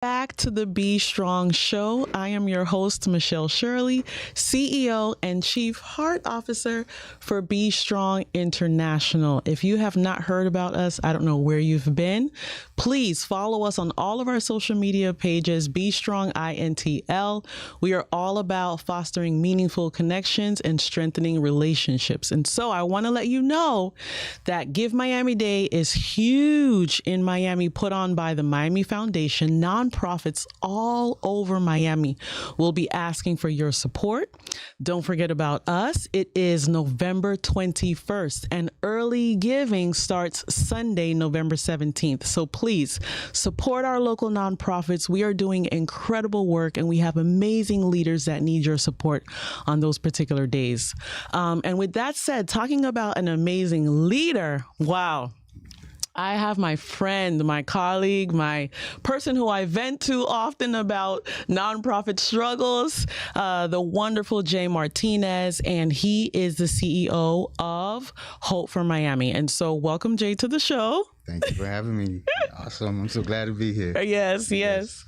Back to the Be Strong Show. I am your host, Michelle Shirley, CEO and Chief Heart Officer for BeStrong International. If you have not heard about us, I don't know where you've been. Please follow us on all of our social media pages, BeStrong Intl. We are all about fostering meaningful connections and strengthening relationships. And so I want to let you know that Give Miami Day is huge in Miami, put on by the Miami Foundation. Nonprofits all over Miami will be asking for your support. Don't forget about us. It is November 21st, and early giving starts Sunday, November 17th. So please support our local nonprofits. We are doing incredible work, and we have amazing leaders that need your support on those particular days. And with that said, talking about an amazing leader, wow. I have my friend, my colleague, my person who I vent to often about nonprofit struggles, the wonderful Jay Martinez, and he is the CEO of Hope for Miami. And so welcome, Jay, to the show. Thank you for having me. Awesome. I'm so glad to be here. Yes.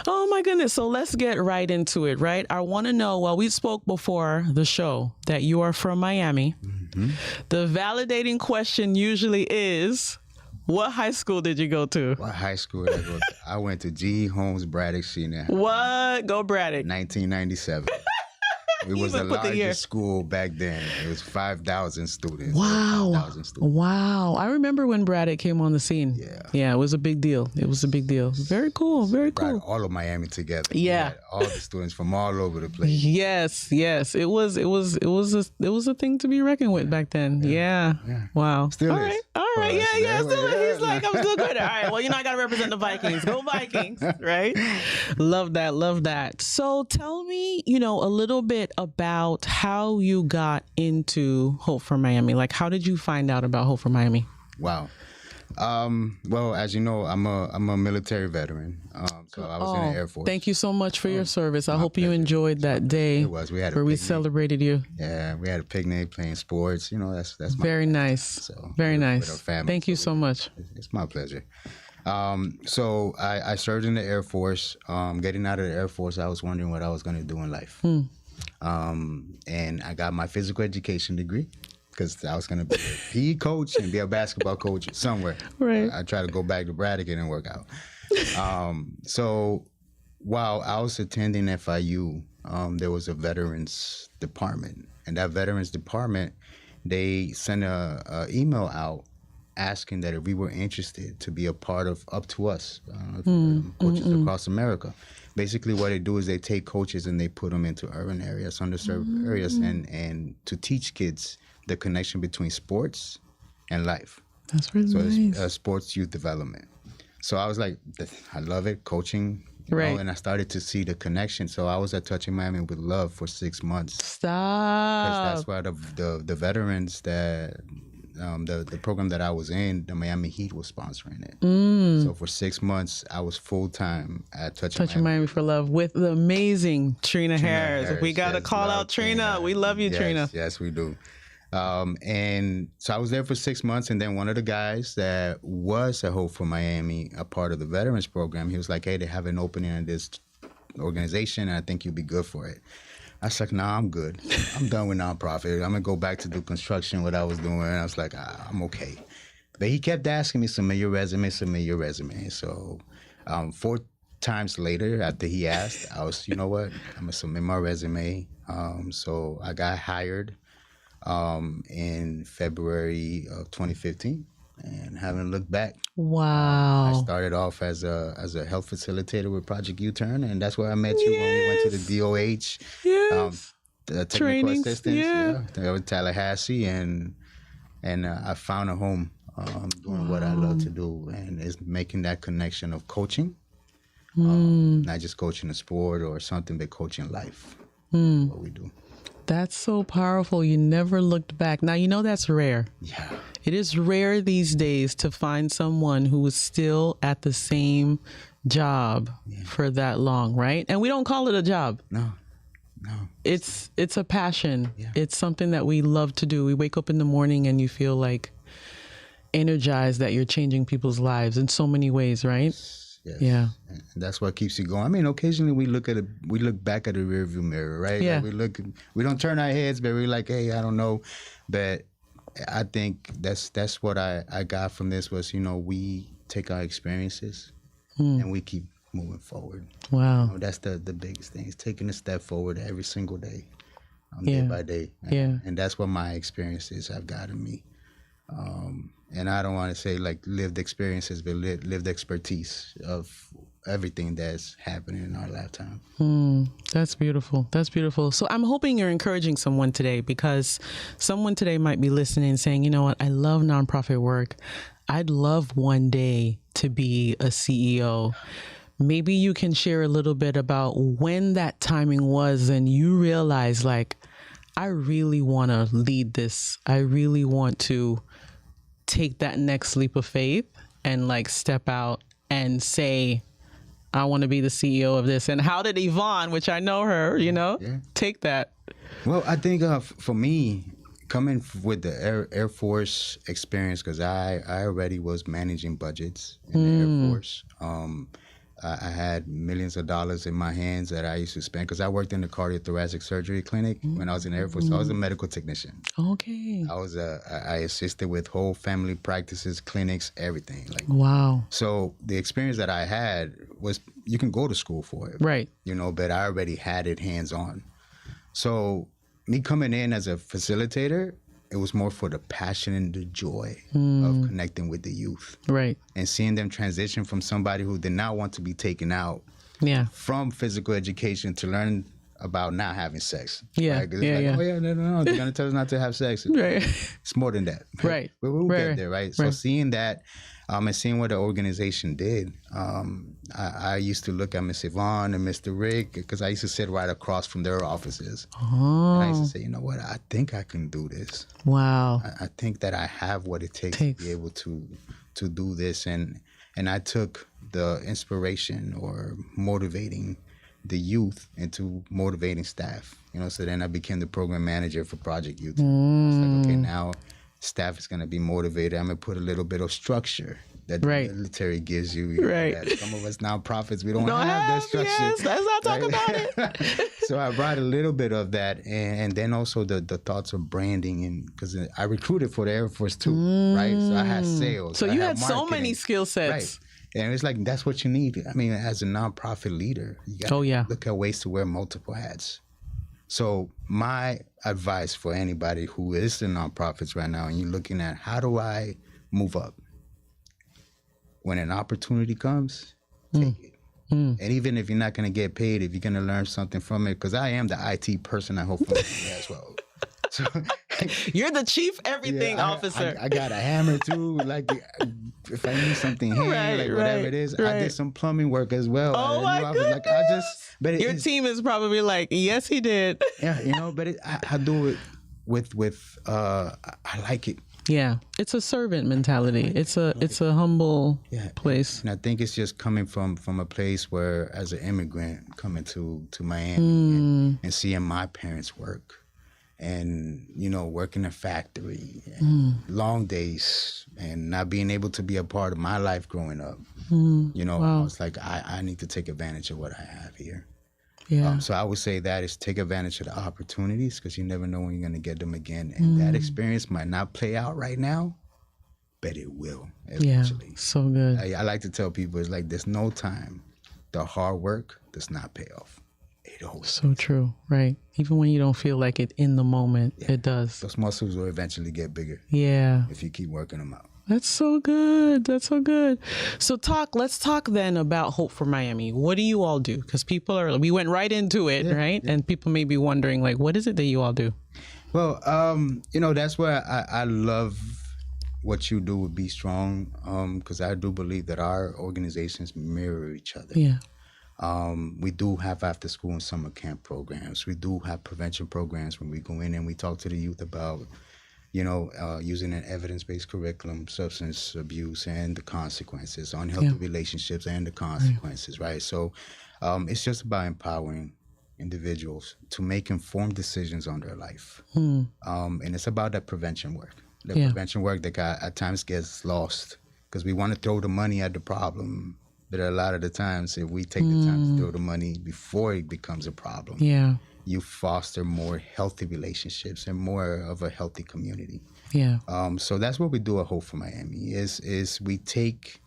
Oh, my goodness. So let's get right into it, right? I want to know, well, we spoke before the show that you are from Miami. Mm-hmm. The validating question usually is, what high school did you go to? What high school did I go to? I went to G. Holmes Braddock Senior. What? Go Braddock. 1997. It was the largest school back then. It was 5,000 students. Wow. 5,000 students. Wow. I remember when Braddock came on the scene. Yeah, it was a big deal. Very cool. Brought all of Miami together. Yeah. All the students from all over the place. Yes. It was a thing to be reckoned with back then. Yeah. Wow. Still is. All right. Yeah. Still is. He's like, I'm still good. All right. Well, I got to represent the Vikings. Go Vikings. Right? Love that. So tell me, a little bit about how you got into Hope for Miami. Like, how did you find out about Hope for Miami? Wow. Well, as you know, I'm a military veteran. So I was in the Air Force. Thank you so much for your service. I hope you enjoyed that day. It was. We had where we celebrated you. Yeah, we had a picnic, playing sports. That's my very nice. So very nice. With our family. Thank you so much. It's my pleasure. So I served in the Air Force. Getting out of the Air Force, I was wondering what I was going to do in life. And I got my physical education degree because I was going to be a PE coach and be a basketball coach somewhere. Right. I tried to go back to Braddock and work out. So while I was attending FIU, there was a veterans department. And that veterans department, they sent a email out asking that if we were interested to be a part of Up to Us, coaches across America. Basically, what they do is they take coaches and they put them into urban areas, underserved areas, and to teach kids the connection between sports and life. That's really nice. So it's sports youth development. So I was like, I love it, coaching. Right. And I started to see the connection. So I was at Touching Miami with Love for 6 months. Stop. Because that's why the veterans that... the program that I was in, the Miami Heat was sponsoring it. So for 6 months, I was full-time at Touching Miami for Love with the amazing Trina Harris. We got to call out Trina. We love you, Trina. Yes, we do. And so I was there for 6 months, and then one of the guys that was at Hope for Miami, a part of the Veterans Program, he was like, hey, they have an opening in this organization, and I think you'll be good for it. I was like, nah, I'm good. I'm done with nonprofit. I'm going to go back to do construction, what I was doing. And I was like, I'm okay. But he kept asking me, submit your resume. So 4 times later, after he asked, I was, you know what? I'm going to submit my resume. So I got hired in February of 2015. And haven't looked back. Wow. I started off as a health facilitator with Project U-Turn, and that's where I met you when we went to the DOH. The technical assistance, with Tallahassee, and I found a home doing what I love to do, and it's making that connection of coaching, not just coaching a sport or something, but coaching life. What we do. That's so powerful. You never looked back. Now, that's rare. Yeah. It is rare these days to find someone who is still at the same job for that long, right? And we don't call it a job. No. It's a passion. Yeah. It's something that we love to do. We wake up in the morning and you feel like energized that you're changing people's lives in so many ways, right? Yes. Yeah. And that's what keeps you going. I mean, occasionally we look back at the rearview mirror, right? Yeah. Like we don't turn our heads, but we're like, hey, I don't know. But I think that's what I got from this was, we take our experiences and we keep moving forward. Wow. That's the biggest thing. Is taking a step forward every single day, day by day. And that's what my experiences have gotten me. And I don't want to say like lived experiences, but lived expertise of everything that's happening in our lifetime. That's beautiful. That's beautiful. So I'm hoping you're encouraging someone today, because someone today might be listening and saying, you know what, I love nonprofit work. I'd love one day to be a CEO. Maybe you can share a little bit about when that timing was and you realize, like, I really want to lead this. I really want to take that next leap of faith and like step out and say, I want to be the CEO of this. And how did Yvonne, which I know her, take that? Well, I think for me, coming with the Air Force experience, because I already was managing budgets in the Air Force. I had millions of dollars in my hands that I used to spend because I worked in the cardiothoracic surgery clinic when I was in the Air Force. So I was a medical technician. Okay. I assisted with whole family practices, clinics, everything. Wow. So the experience that I had was, you can go to school for it. Right. But I already had it hands on. So me coming in as a facilitator, it was more for the passion and the joy of connecting with the youth. Right. And seeing them transition from somebody who did not want to be taken out from physical education to learn about not having sex. Yeah. Right? 'Cause it's like, oh yeah, no, they're going to tell us not to have sex. Right. It's more than that. Right. But we'll get there, right? So seeing that and seeing what the organization did, I used to look at Miss Yvonne and Mr. Rick, because I used to sit right across from their offices. Oh. And I used to say, you know what, I think I can do this. Wow. I think that I have what it takes to be able to do this. And I took the inspiration or motivating the youth into motivating staff. So then I became the program manager for Project Youth. It's like, okay, now staff is going to be motivated. I'm going to put a little bit of structure that the military gives you. That some of us nonprofits, we don't have that structure. Yes, let's not talk about it. So I brought a little bit of that, and then also the thoughts of branding, and because I recruited for the Air Force too, right? So I had sales. So you had marketing, so many skill sets. Right. And it's like, that's what you need. I mean, as a nonprofit leader, you got to look at ways to wear multiple hats. So my advice for anybody who is in nonprofits right now and you're looking at, how do I move up? When an opportunity comes, take it. And even if you're not going to get paid, if you're going to learn something from it, because I am the IT person, I hope as well. So you're the chief everything officer. I got a hammer too. Like if I need something here, whatever it is, I did some plumbing work as well. Oh my goodness. But your team is probably like, yes, he did. Yeah, but I do it with I like it. Yeah, it's a servant mentality. It's a humble place. And I think it's just coming from a place where, as an immigrant, coming to Miami and seeing my parents work. And, work in a factory, and long days, and not being able to be a part of my life growing up. I was like, I need to take advantage of what I have here. Yeah. So I would say that is take advantage of the opportunities, because you never know when you're going to get them again. And that experience might not play out right now, but it will eventually. Yeah, so good. I like to tell people, it's like, there's no time. The hard work does not pay off. So true, right? Even when you don't feel like it in the moment, it does. Those muscles will eventually get bigger. Yeah. If you keep working them out. That's so good. That's so good. So let's talk then about Hope for Miami. What do you all do? Because we went right into it, right? Yeah. And people may be wondering, like, what is it that you all do? Well, that's where I love what you do with BeStrong, because I do believe that our organizations mirror each other. Yeah. We do have after school and summer camp programs. We do have prevention programs when we go in and we talk to the youth about, using an evidence-based curriculum, substance abuse and the consequences, unhealthy relationships and the consequences, right? So it's just about empowering individuals to make informed decisions on their life. And it's about that prevention work. Prevention work that at times gets lost because we want to throw the money at the problem, But a lot of the times, if we take the time to throw the money before it becomes a problem, Yeah. you foster more healthy relationships and more of a healthy community. Yeah. So that's what we do at Hope for Miami is we take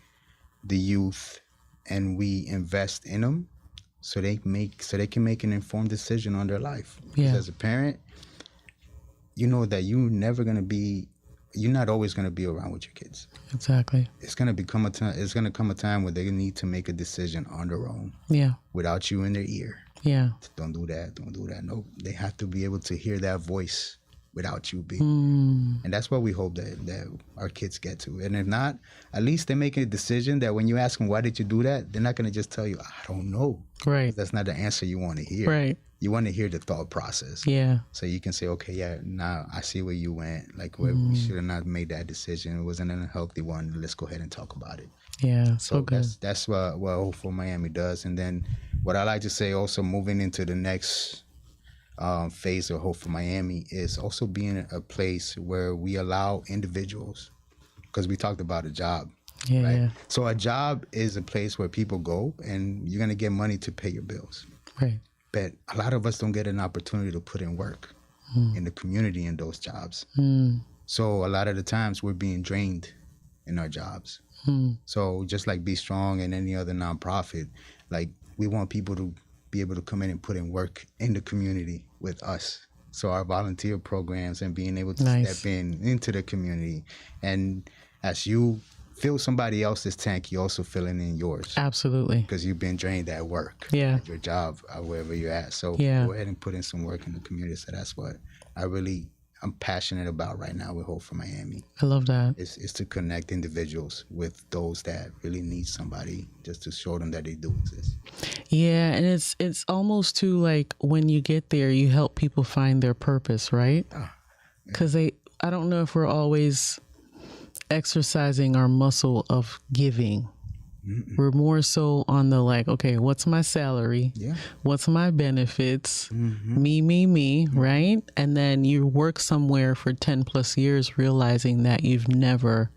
the youth and we invest in them so they can make an informed decision on their life. Because as a parent, you know that you're not always going to be around with your kids. Exactly. It's going to come a time where they need to make a decision on their own. Yeah. Without you in their ear. Yeah. Don't do that. No, they have to be able to hear that voice without you being. And that's what we hope that our kids get to. And if not, at least they're making a decision that when you ask them, why did you do that? They're not going to just tell you, I don't know. Right. That's not the answer you want to hear. Right. You want to hear the thought process. Yeah. So you can say, okay, yeah, now I see where you went. Like, we should have not made that decision. It wasn't a healthy one. Let's go ahead and talk about it. Yeah, so good. That's what Hope for Miami does. And then what I like to say also, moving into the next phase of Hope for Miami, is also being a place where we allow individuals, because we talked about a job. Yeah, right? yeah. So a job is a place where people go and you're going to get money to pay your bills. Right. But a lot of us don't get an opportunity to put in work in the community in those jobs. So a lot of the times we're being drained in our jobs. So just like BeStrong and any other nonprofit, like, we want people to be able to come in and put in work in the community with us. So our volunteer programs and being able to step into the community. And as you fill somebody else's tank, you're also filling in yours. Absolutely. Because you've been drained at work, at your job, wherever you're at. So go ahead and put in some work in the community. So that's what I'm passionate about right now with Hope for Miami. I love that. Is to connect individuals with those that really need somebody, just to show them that they do exist. Yeah, and it's almost too like when you get there, you help people find their purpose, right? Because I don't know if we're always exercising our muscle of giving. We're more so on the like, okay, what's my salary? Yeah. What's my benefits? Me, right? And then you work somewhere for 10 plus years realizing that you've never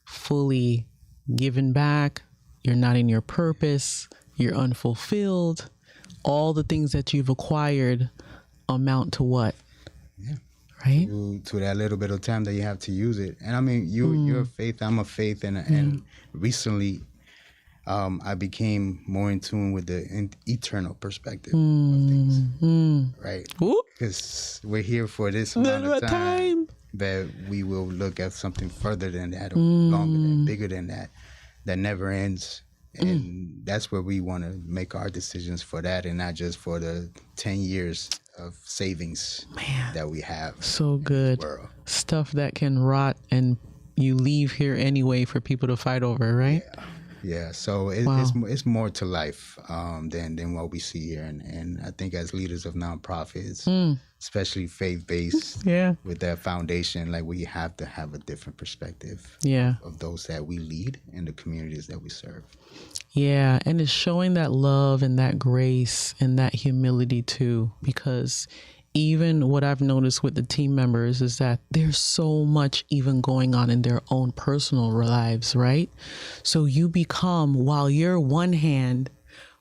fully given back. You're not in your purpose. You're unfulfilled. All the things that you've acquired amount to what? Yeah. Right? To that little bit of time that you have to use it. And I mean, you're a faith, I'm a faith. And recently, I became more in tune with the eternal perspective of things, right? Because we're here for this amount of time, that we will look at something further than that, or longer than, bigger than that never ends. And that's where we want to make our decisions for that, and not just for the 10 years of savings that we have. So good. Stuff that can rot and you leave here anyway for people to fight over, right? Yeah, so it's more to life than what we see here, and I think as leaders of nonprofits, especially faith-based, with that foundation, like, we have to have a different perspective of those that we lead and the communities that we serve. Yeah, and it's showing that love and that grace and that humility too, because even what I've noticed with the team members is that there's so much even going on in their own personal lives, right? So you become, while you're one hand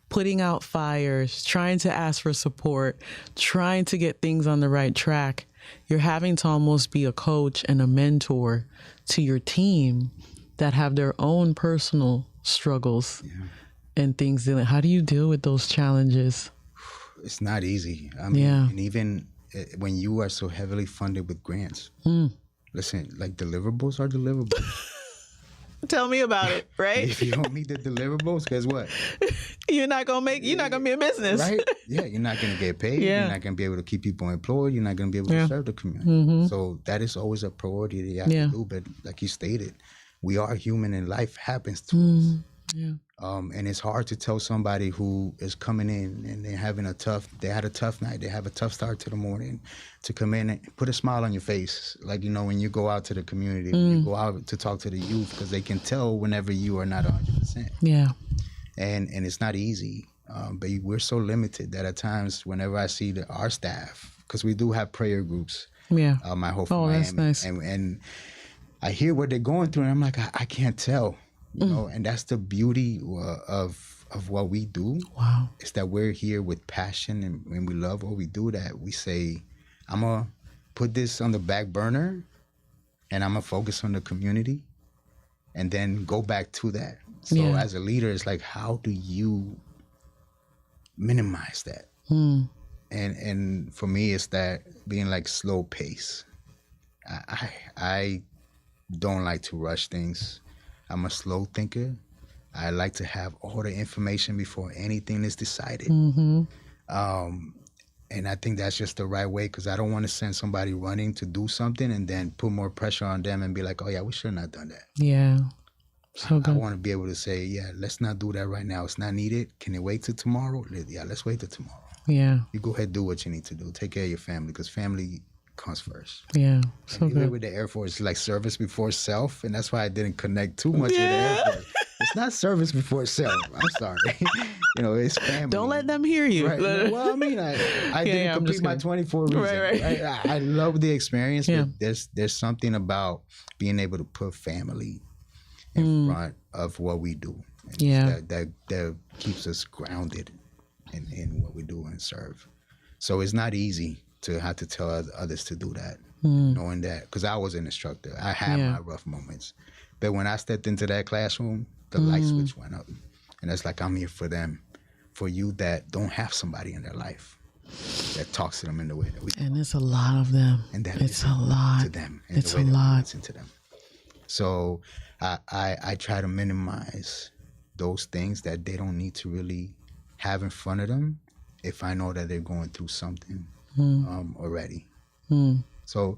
putting out fires, trying to ask for support, trying to get things on the right track, you're having to almost be a coach and a mentor to your team that have their own personal struggles and things. How do you deal with those challenges? It's not easy. I mean, and even when you are so heavily funded with grants, listen, like, deliverables are deliverables. Tell me about it, right? If you don't meet the deliverables, guess what? You're not gonna be a business, right? Yeah, you're not gonna get paid. You're not gonna be able to keep people employed. You're not gonna be able to serve the community. So that is always a priority that you have to do. But like you stated, we are human, and life happens to us. And it's hard to tell somebody who is coming in and they had a tough night, they have a tough start to the morning, to come in and put a smile on your face. Like, when you go out to the community, when you go out to talk to the youth, because they can tell whenever you are not 100%. Yeah. And it's not easy. But we're so limited that at times, whenever I see our staff, because we do have prayer groups. My whole family. That's nice. And I hear what they're going through, and I'm like, I can't tell. you know, and that's the beauty of what we do. Wow. Is that we're here with passion and we love what we do, that we say, I'm going to put this on the back burner and I'm going to focus on the community and then go back to that. So as a leader, it's like, how do you minimize that? And for me, it's that being like slow pace. I don't like to rush things. I'm a slow thinker. I like to have all the information before anything is decided. And I think that's just the right way, because I don't want to send somebody running to do something and then put more pressure on them and be like, oh yeah, we should have not done that. Yeah. So good. I want to be able to say, yeah, let's not do that right now. It's not needed. Can it wait till tomorrow? Yeah, let's wait till tomorrow. Yeah. You go ahead, do what you need to do. Take care of your family, because family comes first. Yeah. So and good. with the Air Force, it's like service before self, and that's why I didn't connect too much with the Air Force. It's not service before self. I'm sorry. You know, it's family. Don't let them hear you. Right. Well, I mean, I didn't complete my 24 reasons. Right. I love the experience, but there's something about being able to put family in front of what we do. And that keeps us grounded in what we do and serve. So it's not easy to have to tell others to do that, knowing that, because I was an instructor. I had my rough moments. But when I stepped into that classroom, the light switch went up. And it's like, I'm here for them, for you that don't have somebody in their life that talks to them in the way that we do. And it's a lot of them. And that it's a lot to them. In it's the way a that lot. We listen to them. So I try to minimize those things that they don't need to really have in front of them if I know that they're going through something already. So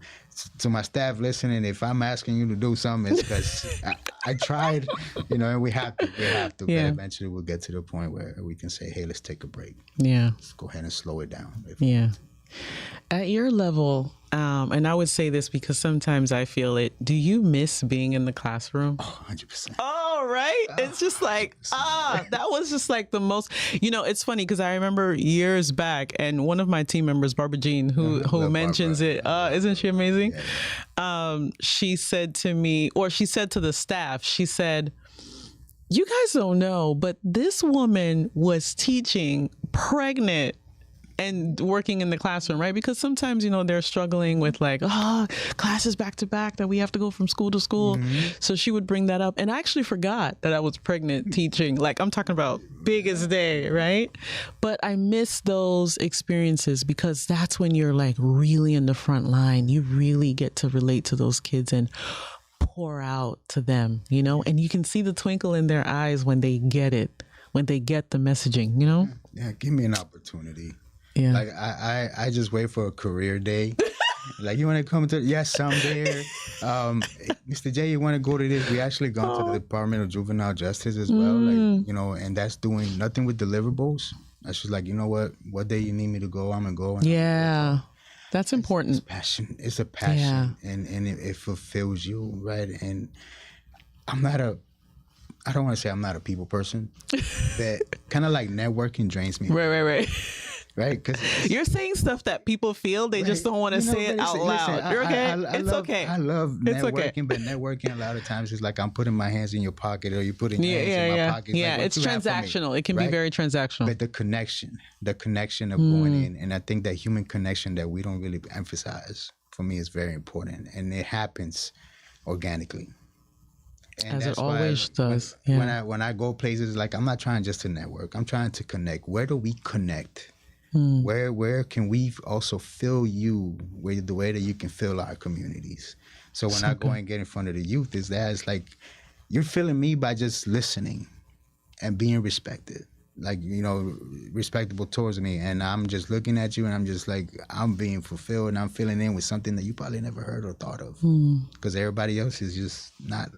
to my staff listening, if I'm asking you to do something, it's because I tried, you know, and we have to. But eventually we'll get to the point where we can say, hey, let's take a break. Yeah. Let's go ahead and slow it down. At your level, and I would say this because sometimes I feel it, do you miss being in the classroom? Oh, 100%. Oh, right? It's just like, that was just like the most, you know, it's funny because I remember years back, and one of my team members, Barbara Jean, who mentions Barbara. Isn't she amazing? Yeah. She said to me, or she said to the staff, she said, you guys don't know, but this woman was teaching pregnant and working in the classroom, right? Because sometimes, you know, they're struggling with like, classes back to back that we have to go from school to school. So she would bring that up. And I actually forgot that I was pregnant teaching. Like, I'm talking about biggest day, right? But I miss those experiences because that's when you're like really in the front line. You really get to relate to those kids and pour out to them, you know? And you can see the twinkle in their eyes when they get it, when they get the messaging, you know? Yeah, give me an opportunity. Yeah. Like I just wait for a career day. Like, you want to come to? Yes, I'm there. Mr. J, you want to go to this? We actually gone to the Department of Juvenile Justice as well. Like, you know, and that's doing nothing with deliverables. That's just like, you know what day you need me to go, I'm gonna go. And that's important. It's passion. It's a passion, and it fulfills you, right? And I don't want to say I'm not a people person, but kind of like networking drains me. Right. Right, because you're saying stuff that people feel, they just don't want to say it out loud. You're okay. It's okay. I love networking, but networking a lot of times is like I'm putting my hands in your pocket, or you putting your hands in my pocket. Yeah, like, it's transactional. It can be very transactional. But the connection of going in, and I think that human connection that we don't really emphasize, for me, is very important, and it happens organically. And as it always does. When I go places, like, I'm not trying just to network. I'm trying to connect. Where do we connect? Where can we also fill you with the way that you can fill our communities? So when I go and get in front of the youth, it's like you're filling me by just listening and being respected, like, you know, respectable towards me, and I'm just looking at you and I'm just like, I'm being fulfilled and I'm filling in with something that you probably never heard or thought of, because everybody else is just not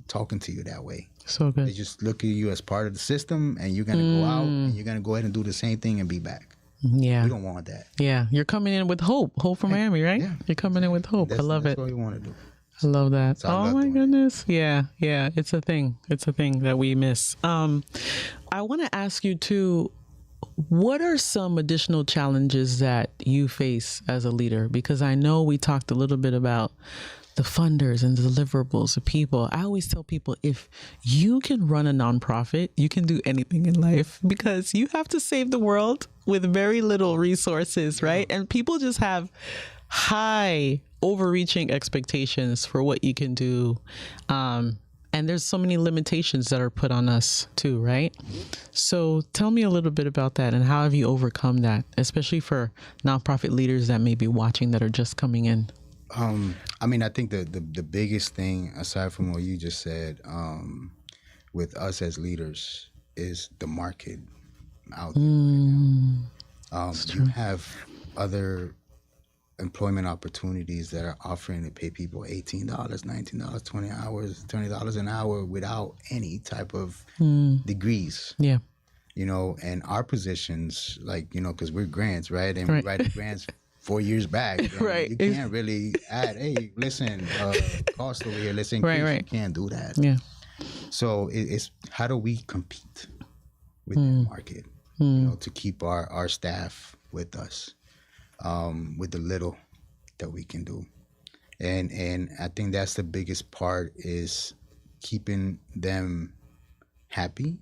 talking to you that way. So good. They just look at you as part of the system, and you're gonna go out and you're gonna go ahead and do the same thing and be back. Yeah. We don't want that. Yeah. You're coming in with hope from Miami, right? Yeah. You're coming in with hope. I love it. That's what we want to do. I love that. So I love my goodness. Yeah. It's a thing. It's a thing that we miss. I want to ask you too, what are some additional challenges that you face as a leader? Because I know we talked a little bit about the funders and the deliverables, the people. I always tell people, if you can run a nonprofit, you can do anything in life, because you have to save the world with very little resources, right? And people just have high overreaching expectations for what you can do. And there's so many limitations that are put on us too, right? So tell me a little bit about that, and how have you overcome that, especially for nonprofit leaders that may be watching that are just coming in? I mean, I think the biggest thing, aside from what you just said, with us as leaders, is the market out there right now. You have other employment opportunities that are offering to pay people $18, $19, 20 hours, $20 an hour without any type of degrees. Yeah. You know, and our positions, like, you know, because we're grants, right? And we write grants 4 years back. Right. You can't really add, hey, listen, cost over here, let's increase. You can't do that. Yeah. So it's how do we compete with that market, you know, to keep our staff with us, with the little that we can do. And I think that's the biggest part, is keeping them happy.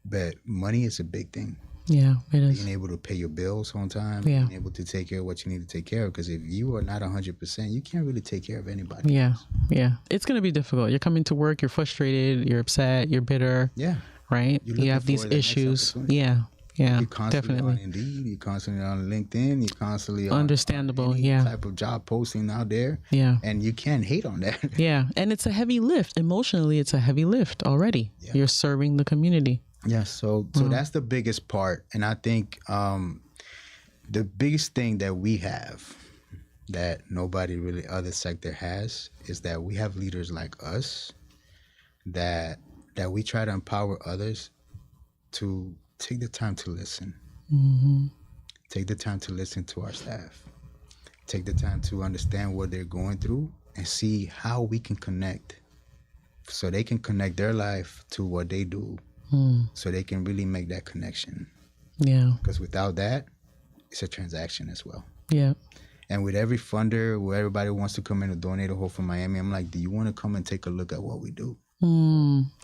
But money is a big thing. Yeah, it is. Being able to pay your bills on time, Yeah. being able to take care of what you need to take care of. Because if you are not 100%, you can't really take care of anybody. Yeah, yeah. It's going to be difficult. You're coming to work, you're frustrated, you're upset, you're bitter. Yeah. Right? You have these issues. Yeah. Yeah, you're constantly definitely. on Indeed, you're constantly on LinkedIn, you're constantly on Understandable, any yeah. type of job posting out there. Yeah. And you can't hate on that. Yeah. And it's a heavy lift. Emotionally, it's a heavy lift already. Yeah. You're serving the community. Yeah, so that's the biggest part. And I think the biggest thing that we have that nobody really other sector has is that we have leaders like us that we try to empower others to take the time to listen. Take the time to listen to our staff. Take the time to understand what they're going through and see how we can connect, so they can connect their life to what they do. So they can really make that connection. Yeah. Because without that, it's a transaction as well. Yeah. And with every funder, where everybody wants to come in and donate a Hope for Miami, I'm like, do you want to come and take a look at what we do?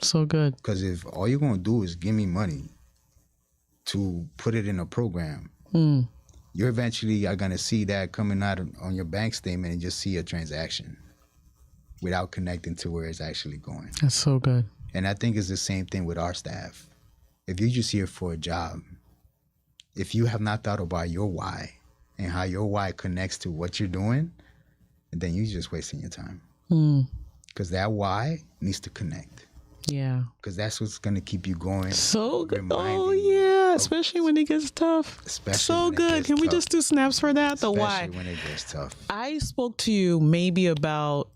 So good. Because if all you're going to do is give me money to put it in a program, you're eventually are going to see that coming out on your bank statement and just see a transaction without connecting to where it's actually going. That's so good. And I think it's the same thing with our staff. If you're just here for a job, if you have not thought about your why and how your why connects to what you're doing, then you're just wasting your time. Because that why needs to connect. Yeah. Because that's what's going to keep you going. So good. Oh, yeah. Especially when it gets tough. Especially so good. Can we just do snaps for that? The why. Especially when it gets tough. I spoke to you maybe about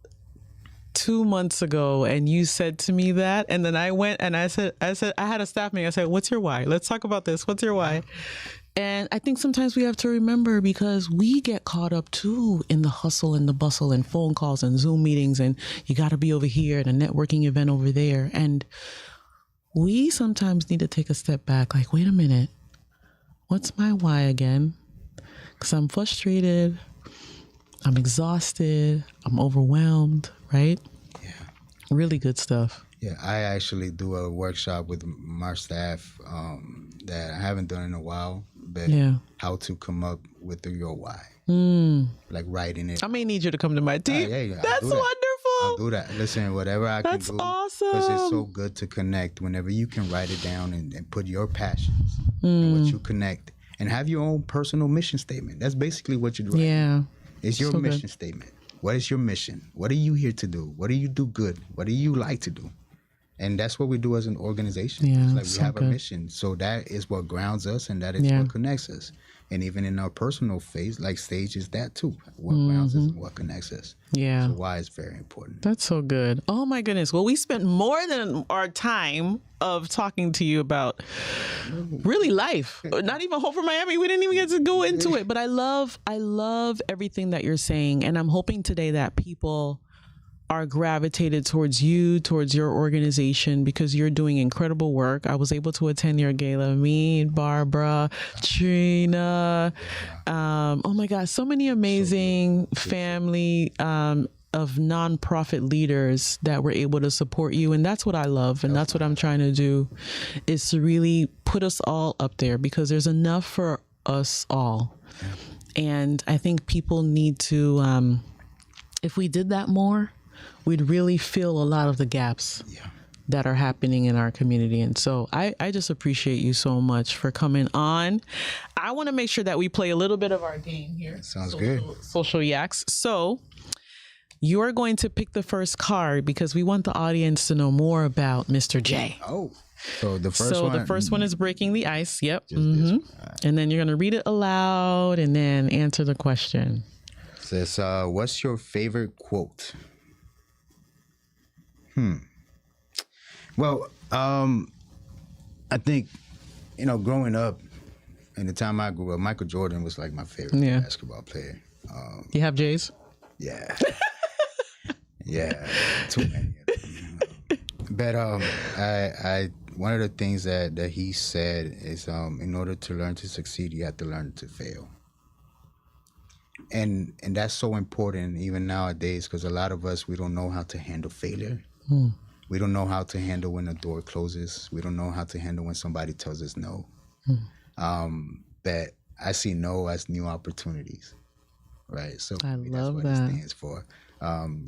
2 months ago, and you said to me that, and then I went and I said I had a staff meeting. I said, what's your why? Let's talk about this. What's your why? And I think sometimes we have to remember, because we get caught up too in the hustle and the bustle and phone calls and Zoom meetings, and you got to be over here at a networking event over there. And we sometimes need to take a step back, like, wait a minute, what's my why again? Because I'm frustrated, I'm exhausted, I'm overwhelmed, right? Yeah. Really good stuff. Yeah, I actually do a workshop with my staff that I haven't done in a while, but how to come up with your why. Like writing it. I may need you to come to my team. That's wonderful. I'll do that. Listen, whatever I can do. That's awesome. Because it's so good to connect whenever you can write it down and put your passions and what you connect and have your own personal mission statement. That's basically what you're doing. Yeah. It's your mission statement. What is your mission? What are you here to do? What do you do good? What do you like to do? And that's what we do as an organization. Yeah, it's like we have a mission. So that is what grounds us, and that is what connects us. And even in our personal phase, like stage is that too. What grounds us and what connects us. Yeah. So why is very important. That's so good. Oh my goodness. Well, we spent more than our time of talking to you about really life. Not even Hope for Miami. We didn't even get to go into it. But I love everything that you're saying. And I'm hoping today that people are gravitated towards you, towards your organization, because you're doing incredible work. I was able to attend your gala. Me, Barbara, Trina. Oh my God, so many amazing family of nonprofit leaders that were able to support you. And that's what I love. And that's what I'm trying to do, is to really put us all up there, because there's enough for us all. And I think people need to, if we did that more, we'd really fill a lot of the gaps that are happening in our community. And so I just appreciate you so much for coming on. I want to make sure that we play a little bit of our game here. Sounds good. Social Yaks. So you're going to pick the first card, because we want the audience to know more about Mr. J. Oh, so the first one is breaking the ice. Yep. Just this one. All right. And then you're going to read it aloud and then answer the question. It says, what's your favorite quote? Well, I think, growing up, in the time I grew up, Michael Jordan was like my favorite basketball player. You have J's? Yeah. Yeah, too many of them. But I one of the things that he said is, in order to learn to succeed, you have to learn to fail. And that's so important even nowadays, because a lot of us, we don't know how to handle failure. We don't know how to handle when a door closes. We don't know how to handle when somebody tells us no. But I see no as new opportunities, right? So I maybe love that's what that. it stands for.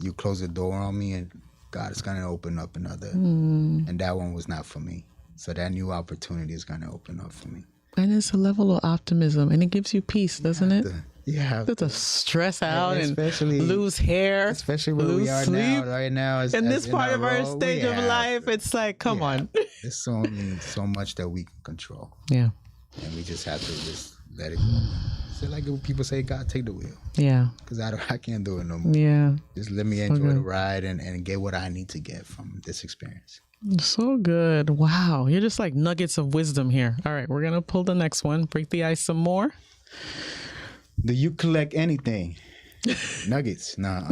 You close the door on me, and God is going to open up another. And that one was not for me. So that new opportunity is going to open up for me. And it's a level of optimism, and it gives you peace, doesn't it? You have to stress out and especially lose hair, especially where lose we are sleep. right now. In this part of our stage of life, it's like, come on. There's so much that we can control. Yeah. And we just have to just let it go. So like people say, God, take the wheel. Yeah. Because I can't do it no more. Yeah. Just let me enjoy the ride and get what I need to get from this experience. So good. Wow. You're just like nuggets of wisdom here. All right. We're going to pull the next one. Break the ice some more. Do you collect anything? Nuggets? Nah.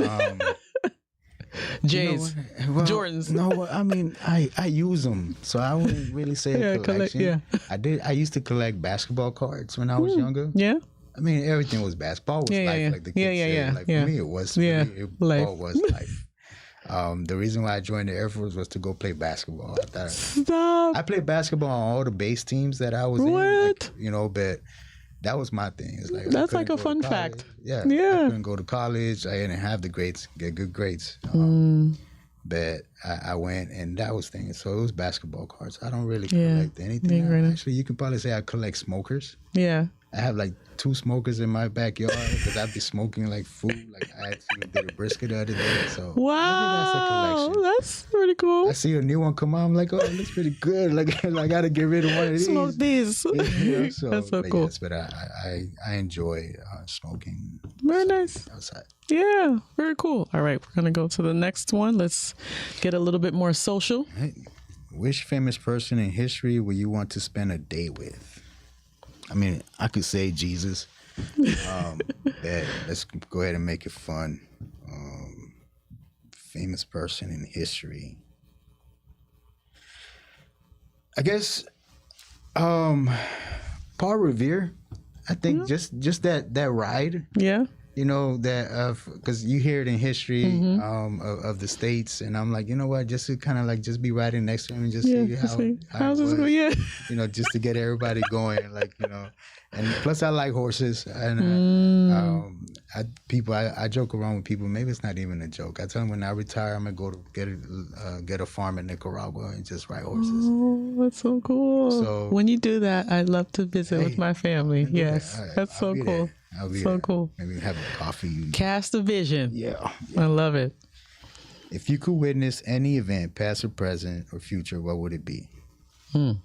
J's. Jordans. No, I mean, I use them. So I wouldn't really say a collection. I used to collect basketball cards when I was younger. Yeah. I mean, everything was basketball was life, like the kids say. Like for me, it was ball was life. The reason why I joined the Air Force was to go play basketball. I played basketball on all the base teams that I was in. But that was my thing. It's like that's like a fun fact. Yeah. I couldn't go to college. I didn't have the grades, get good grades. But I went, and that was thing. So it was basketball cards. I don't really collect anything. Actually, you can probably say I collect smokers. Yeah. I have like 2 smokers in my backyard because I'd be smoking like food. Like I actually did a brisket the other day. So maybe that's a collection. That's pretty cool. I see a new one come out. I'm like, oh, it looks pretty good. Like I got to get rid of one of these. Smoke these. So, that's so cool. Yes, but I enjoy smoking. Very nice. Outside. Yeah, very cool. All right, we're going to go to the next one. Let's get a little bit more social. Right. Which famous person in history would you want to spend a day with? I mean, I could say Jesus. Let's go ahead and make it fun. Famous person in history. I guess Paul Revere. I think just that ride. Yeah. That because you hear it in history of the States, and I'm like, you know what, just to kind of like just be riding next to him and just see how it was, just to get everybody going, and plus I like horses, and I joke around with people. Maybe it's not even a joke. I tell them when I retire, I'm gonna go to get a farm in Nicaragua and just ride horses. Oh, that's so cool. So when you do that, I'd love to visit with my family. Yes, that's so cool. I'll be so there. cool. Maybe have a coffee. Cast a vision. Yeah. I love it. If you could witness any event, past or present or future, what would it be? I'm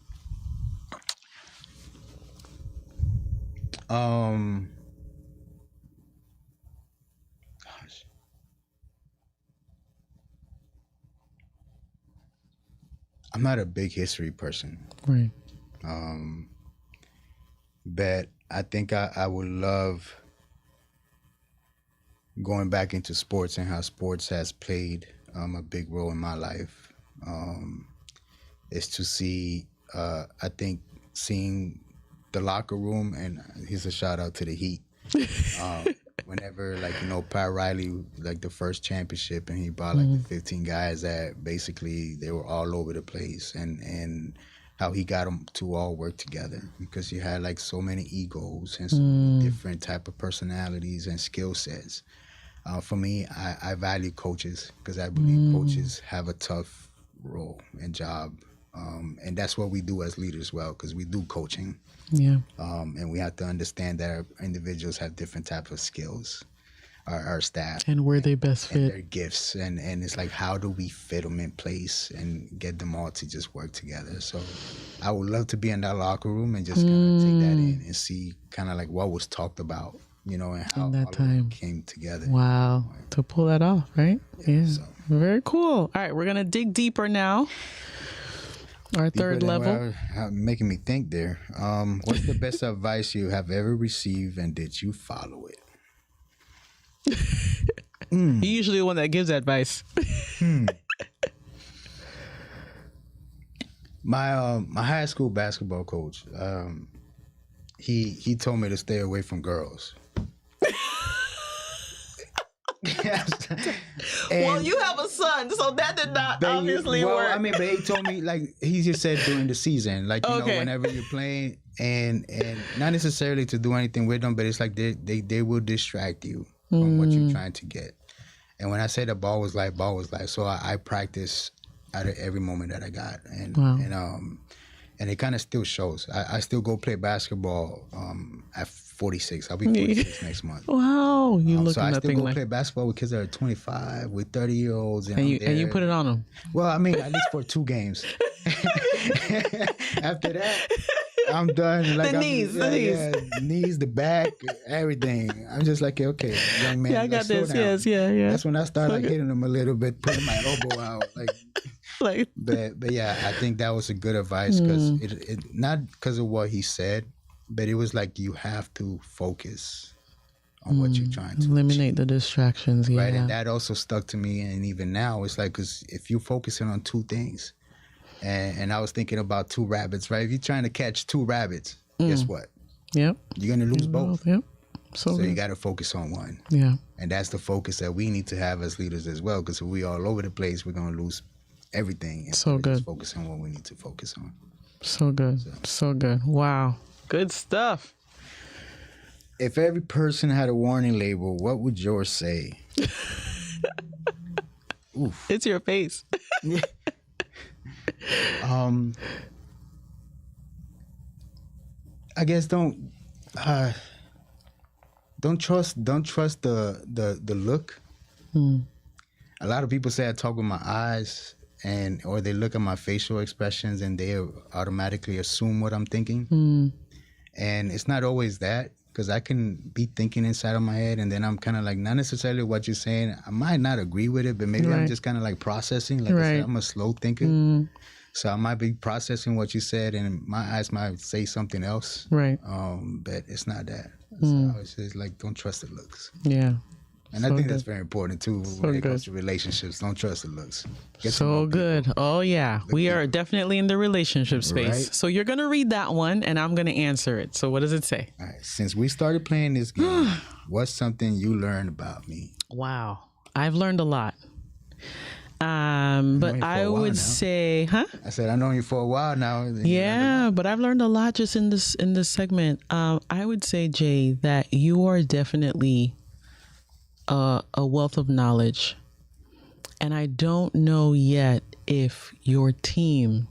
not a big history person. Right. But I think I would love going back into sports and how sports has played a big role in my life. Is to see, I think, seeing the locker room, and here's a shout out to the Heat. whenever, like, you know, Pat Riley, like the first championship, and he brought like the 15 guys that basically they were all over the place, and how he got them to all work together, because you had like so many egos and so many different type of personalities and skill sets. For me, I value coaches, because I believe coaches have a tough role and job. And that's what we do as leaders as well, because we do coaching. Yeah. And we have to understand that our individuals have different types of skills, our staff. And where they best and fit. their gifts. And it's like, how do we fit them in place and get them all to just work together? So I would love to be in that locker room and just kind of take that in and see kind of like what was talked about, you know, and how that all time of it came together. Wow. To pull that off, right? Yeah. So. Very cool. All right, we're going to dig deeper now. Our third level. Making me think there. What's the best advice you have ever received, and did you follow it? You're usually the one that gives advice. My high school basketball coach, he told me to stay away from girls. Well, you have a son, so that did not obviously work. I mean, but he told me, like, he just said during the season, like, you know, whenever you're playing, and not necessarily to do anything with them, but it's like they will distract you from what you're trying to get. And when I say the ball was life, so I practice out of every moment that I got, and it kind of still shows. I still go play basketball at 46. I'll be 46 next month. Wow, you look so I still nothing go like. play basketball with kids that are 25, with 30-year-olds, And you put it on them. Well, I mean, at least for 2 games. After that, I'm done. Like, the knees. The back, everything. I'm just like, okay, young man. Yeah, I got this. Yes, yeah. That's when I start like hitting them a little bit, putting my elbow out, like. But yeah, I think that was a good advice, because it not because of what he said, but it was like, you have to focus on what you're trying to eliminate the distractions. Yeah, right. And that also stuck to me, and even now, it's like, because if you're focusing on 2 things, and I was thinking about 2 rabbits, right? If you're trying to catch 2 rabbits, guess what? Yep. You're gonna lose both. Yep. So you got to focus on one. Yeah. And that's the focus that we need to have as leaders as well, because if we all over the place, we're gonna lose everything. So good. Just focus on what we need to focus on. So good. So good. Wow. Good stuff. If every person had a warning label, what would yours say? Oof. It's your face. I guess don't trust the look. A lot of people say I talk with my eyes, or they look at my facial expressions and they automatically assume what I'm thinking. And it's not always that, because I can be thinking inside of my head, and then I'm kind of like, not necessarily what you're saying. I might not agree with it, but maybe I'm just kind of like processing. Like I said, I'm a slow thinker. So I might be processing what you said, and my eyes might say something else. Right. But it's not that. So it's just like, don't trust the looks. Yeah. And I think that's very important too when it comes to relationships. Don't trust the looks. So good. Oh yeah, we are definitely in the relationship space. Right? So you're gonna read that one, and I'm gonna answer it. So what does it say? All right. Since we started playing this game, what's something you learned about me? Wow, I've learned a lot. But I would say, I said I know you for a while now. Yeah, but I've learned a lot just in this segment. I would say, Jay, that you are definitely a wealth of knowledge, and I don't know yet if your team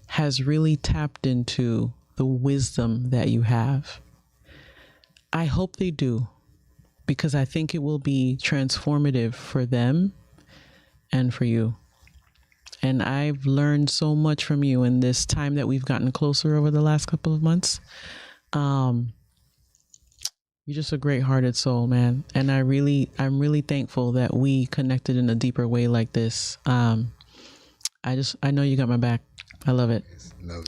has really tapped into the wisdom that you have. I hope they do, because I think it will be transformative for them and for you. And I've learned so much from you in this time that we've gotten closer over the last couple of months. You're just a great-hearted soul, man. And I'm really thankful that we connected in a deeper way like this. I know you got my back. I love it.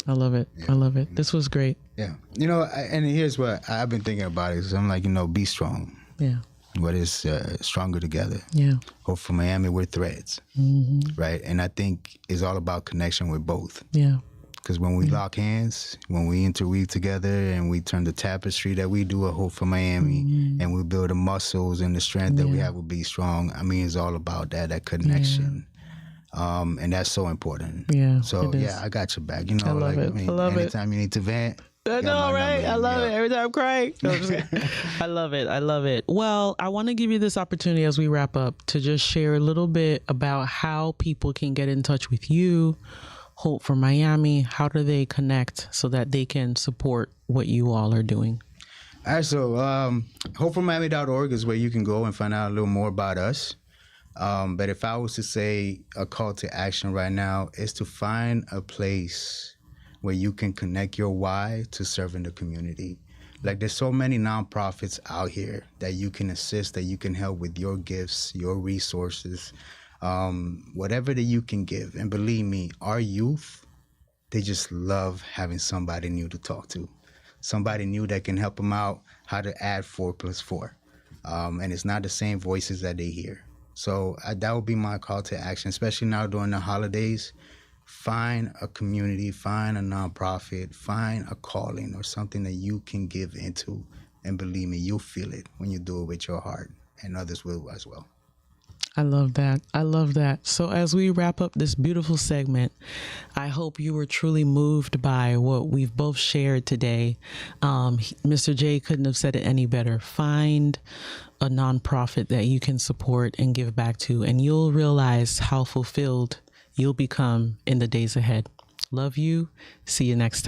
I love it. Yeah. I love it. This was great. Yeah. You know, and here's what I've been thinking about it. I'm like, be strong. Yeah. What is stronger together? Yeah. Hope for Miami, we're threads. Mm-hmm. Right. And I think it's all about connection with both. Yeah. Because when we lock hands, when we interweave together and we turn the tapestry that we do a Hope for Miami, and we build the muscles and the strength that we have with BeStrong, I mean, it's all about that connection. And that's so important. Yeah. So, yeah, I got your back. You know, I love it. I love anytime you need to vent. I know, right? I love it. Every time I'm crying. No, I'm just kidding. I love it. I love it. Well, I want to give you this opportunity as we wrap up to just share a little bit about how people can get in touch with you, Hope for Miami. How do they connect so that they can support what you all are doing? All right, so hopeformiami.org is where you can go and find out a little more about us. But if I was to say a call to action right now, is to find a place where you can connect your why to serving the community. Like, there's so many nonprofits out here that you can assist, that you can help with your gifts, your resources, whatever that you can give. And believe me, our youth, they just love having somebody new to talk to, somebody new that can help them out how to add 4 + 4. And it's not the same voices that they hear. So that would be my call to action, especially now during the holidays. Find a community, find a nonprofit, find a calling or something that you can give into. And believe me, you'll feel it when you do it with your heart, and others will as well. I love that. I love that. So as we wrap up this beautiful segment, I hope you were truly moved by what we've both shared today. Mr. J couldn't have said it any better. Find a nonprofit that you can support and give back to, and you'll realize how fulfilled you'll become in the days ahead. Love you. See you next time.